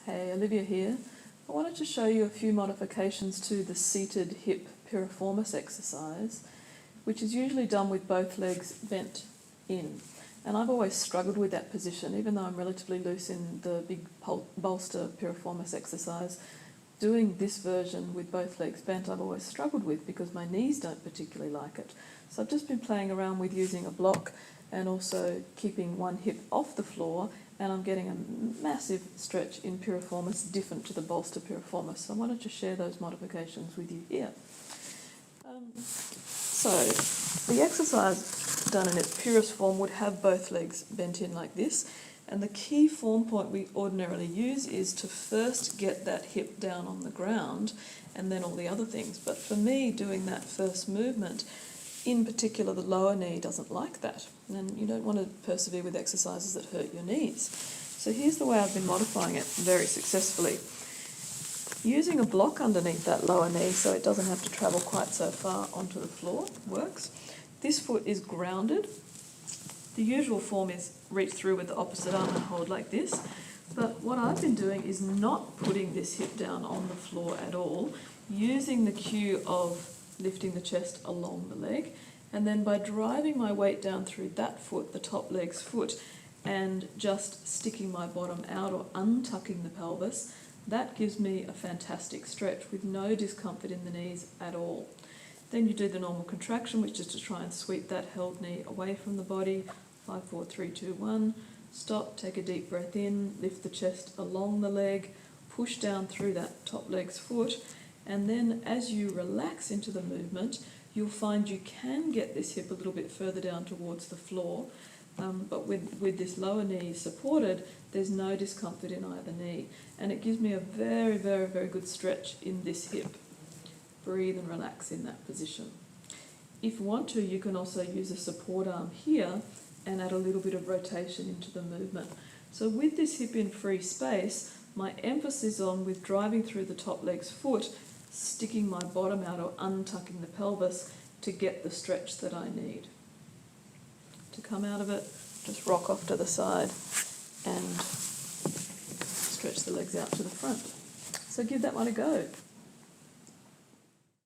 Hey, Olivia here. I wanted to show you a few modifications to the seated hip piriformis exercise, which is usually done with both legs bent in. And I've always struggled with that position, even though I'm relatively loose in the big bolster piriformis exercise. Doing this version with both legs bent I've always struggled with because my knees don't particularly like it. So I've just been playing around with using a block and also keeping one hip off the floor, and I'm getting a massive stretch in piriformis different to the bolster piriformis. So I wanted to share those modifications with you here. So the exercise done in its purest form would have both legs bent in like this, and the key form point we ordinarily use is to first get that hip down on the ground and then all the other things. But for me, doing that first movement, in particular the lower knee, doesn't like that, and you don't want to persevere with exercises that hurt your knees. So here's the way I've been modifying it very successfully. Using a block underneath that lower knee so it doesn't have to travel quite so far onto the floor works. This foot is grounded. The usual form is reach through with the opposite arm and hold like this, but what I've been doing is not putting this hip down on the floor at all, using the cue of lifting the chest along the leg, and then by driving my weight down through that foot, the top leg's foot, and just sticking my bottom out or untucking the pelvis, that gives me a fantastic stretch with no discomfort in the knees at all. Then you do the normal contraction, which is to try and sweep that held knee away from the body. 5, 4, 3, 2, 1. Stop, take a deep breath in, lift the chest along the leg, push down through that top leg's foot, and then as you relax into the movement, you'll find you can get this hip a little bit further down towards the floor, but with this lower knee supported, there's no discomfort in either knee, and it gives me a very, very, very good stretch in this hip. Breathe and relax in that position. If you want to, you can also use a support arm here and add a little bit of rotation into the movement. So with this hip in free space, my emphasis on with driving through the top leg's foot, sticking my bottom out or untucking the pelvis to get the stretch that I need. To come out of it, just rock off to the side and stretch the legs out to the front. So give that one a go.